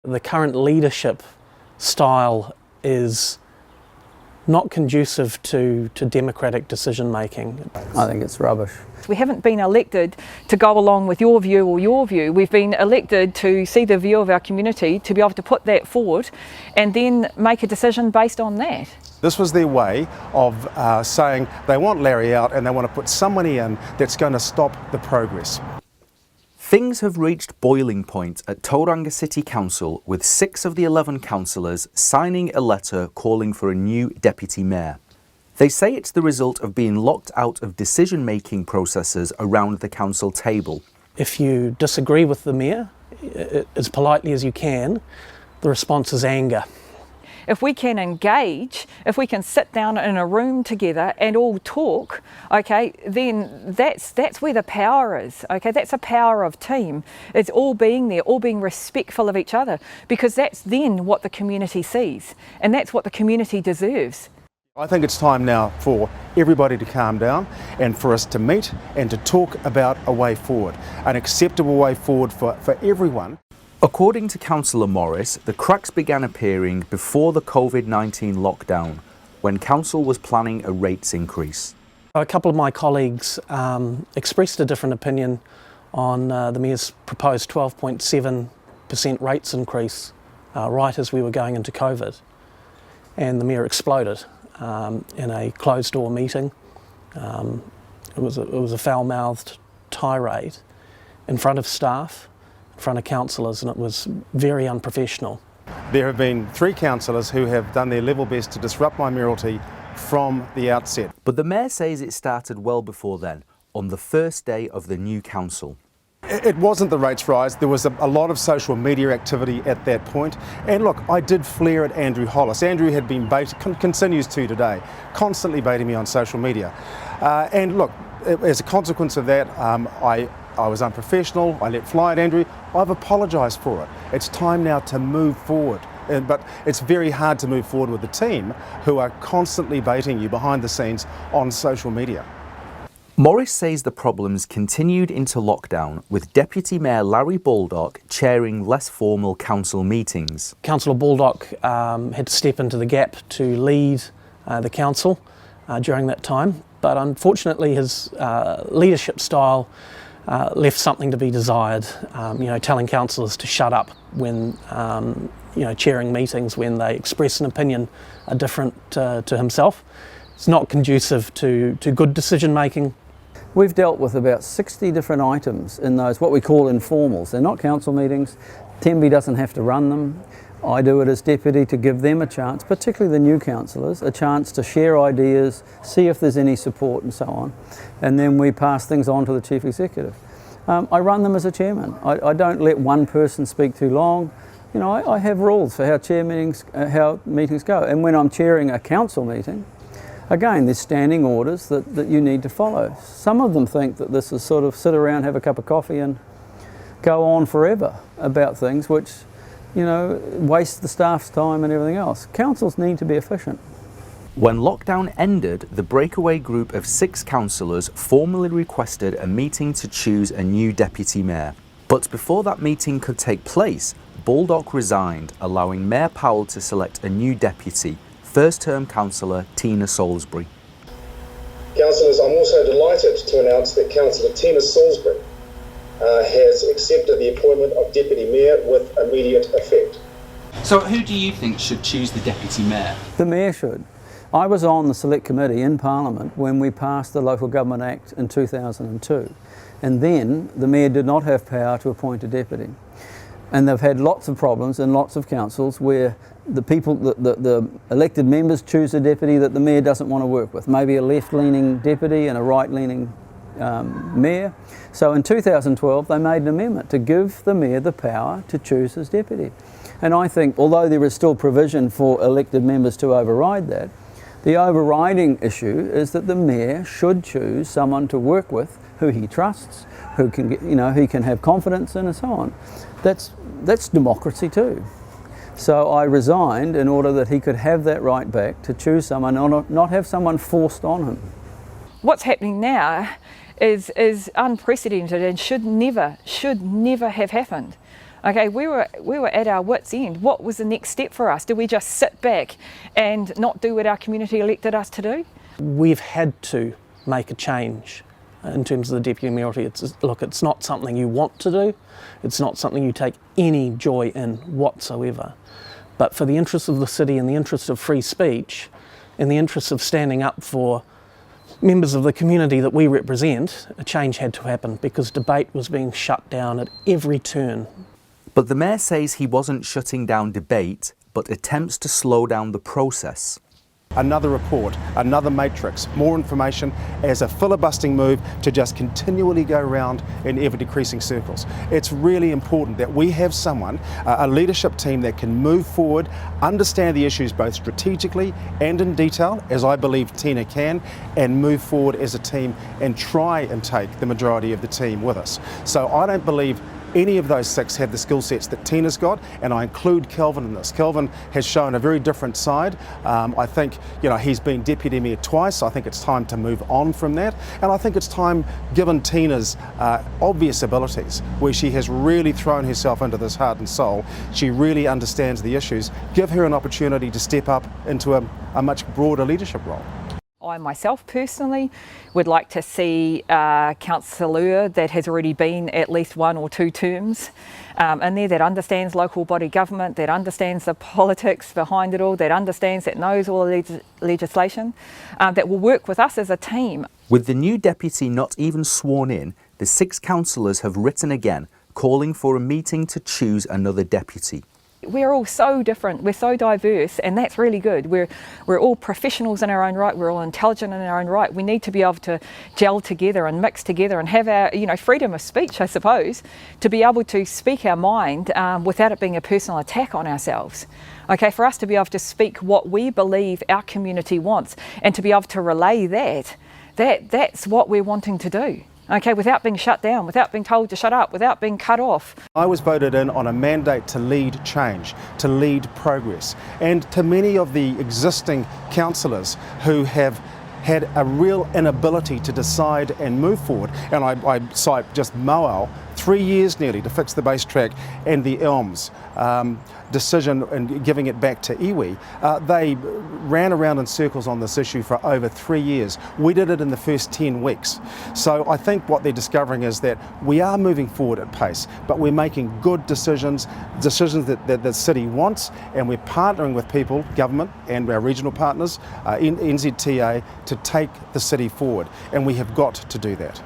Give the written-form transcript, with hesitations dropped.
The current leadership style is not conducive to democratic decision making. I think it's rubbish. We haven't been elected to go along with your view or your view. We've been elected to see the view of our community, to be able to put that forward and then make a decision based on that. This was their way of saying they want Larry out and they want to put somebody in that's going to stop the progress. Things have reached boiling point at Tauranga City Council, with 6 of the 11 councillors signing a letter calling for a new deputy mayor. They say it's the result of being locked out of decision-making processes around the council table. If you disagree with the mayor, as politely as you can, the response is anger. If we can engage, if we can sit down in a room together and all talk, okay, then that's where the power is, okay? That's a power of team. It's all being there, all being respectful of each other, because that's then what the community sees, and that's what the community deserves. I think it's time now for everybody to calm down and for us to meet and to talk about a way forward, an acceptable way forward for everyone. According to Councillor Morris, the cracks began appearing before the COVID-19 lockdown, when Council was planning a rates increase. A couple of my colleagues expressed a different opinion on the Mayor's proposed 12.7% rates increase right as we were going into COVID. And the Mayor exploded in a closed-door meeting. It was a foul-mouthed tirade in front of staff, in front of councillors, and it was very unprofessional. There have been 3 councillors who have done their level best to disrupt my mayoralty from the outset. But the Mayor says it started well before then, on the first day of the new council. It wasn't the rates rise. There was a lot of social media activity at that point. And look, I did flare at Andrew Hollis. Andrew had been continues to today, constantly baiting me on social media. And look, as a consequence of that, I was unprofessional. I let fly at Andrew. I've apologised for it. It's time now to move forward. But it's very hard to move forward with the team who are constantly baiting you behind the scenes on social media. Morris says the problems continued into lockdown, with Deputy Mayor Larry Baldock chairing less formal council meetings. Councillor Baldock had to step into the gap to lead the council during that time, but unfortunately his leadership style left something to be desired. Telling councillors to shut up when chairing meetings when they express an opinion different to himself. It's not conducive to good decision making. We've dealt with about 60 different items in those, what we call informals. They're not council meetings. Tenby doesn't have to run them. I do it as deputy to give them a chance, particularly the new councillors, a chance to share ideas, see if there's any support and so on. And then we pass things on to the Chief Executive. I run them as a chairman. I don't let one person speak too long. I have rules for how meetings go. And when I'm chairing a council meeting, again, there's standing orders that you need to follow. Some of them think that this is sort of sit around, have a cup of coffee and go on forever about things which, waste the staff's time and everything else. Councils need to be efficient. When lockdown ended, the breakaway group of 6 councillors formally requested a meeting to choose a new deputy mayor. But before that meeting could take place, Baldock resigned, allowing Mayor Powell to select a new deputy, first-term councillor Tina Salisbury. Councillors, I'm also delighted to announce that Councillor Tina Salisbury has accepted the appointment of Deputy Mayor with immediate effect. So who do you think should choose the Deputy Mayor? The Mayor should. I was on the Select Committee in Parliament when we passed the Local Government Act in 2002, and then the Mayor did not have power to appoint a deputy. And they've had lots of problems in lots of councils where the elected members choose a deputy that the Mayor doesn't want to work with, maybe a left-leaning deputy and a right-leaning Mayor. So in 2012 they made an amendment to give the Mayor the power to choose his deputy. And I think, although there is still provision for elected members to override that, the overriding issue is that the Mayor should choose someone to work with who he trusts, who can he can have confidence in and so on. That's democracy too. So I resigned in order that he could have that right back to choose someone, not have someone forced on him. What's happening now is unprecedented and should never have happened. Okay, we were at our wits' end. What was the next step for us? Did we just sit back and not do what our community elected us to do? We've had to make a change in terms of the deputy mayoralty. It's not something you want to do. It's not something you take any joy in whatsoever. But for the interest of the city, in the interest of free speech, in the interest of standing up for members of the community that we represent, a change had to happen because debate was being shut down at every turn. But the mayor says he wasn't shutting down debate, but attempts to slow down the process. Another report, another matrix, more information as a filibustering move to just continually go around in ever-decreasing circles. It's really important that we have someone, a leadership team that can move forward, understand the issues both strategically and in detail, as I believe Tina can, and move forward as a team and try and take the majority of the team with us. So I don't believe any of those six have the skill sets that Tina's got, and I include Kelvin in this. Kelvin has shown a very different side. I think, he's been deputy mayor twice. I think it's time to move on from that, and I think it's time, given Tina's obvious abilities, where she has really thrown herself into this heart and soul, she really understands the issues, give her an opportunity to step up into a much broader leadership role. I myself personally would like to see a councillor that has already been at least 1 or 2 terms in there, that understands local body government, that understands the politics behind it all, that knows all the legislation, that will work with us as a team. With the new deputy not even sworn in, the 6 councillors have written again, calling for a meeting to choose another deputy. We're all so different, we're so diverse, and that's really good. We're all professionals in our own right, we're all intelligent in our own right. We need to be able to gel together and mix together and have our freedom of speech, I suppose, to be able to speak our mind without it being a personal attack on ourselves. Okay, for us to be able to speak what we believe our community wants and to be able to relay that's what we're wanting to do. Okay, without being shut down, without being told to shut up, without being cut off. I was voted in on a mandate to lead change, to lead progress, and to many of the existing councillors who have had a real inability to decide and move forward, and I cite just Powell, 3 years nearly to fix the base track, and the Elms decision and giving it back to iwi. They ran around in circles on this issue for over 3 years. We did it in the first 10 weeks. So I think what they're discovering is that we are moving forward at pace, but we're making good decisions that the city wants, and we're partnering with people, government and our regional partners, NZTA, to take the city forward, and we have got to do that.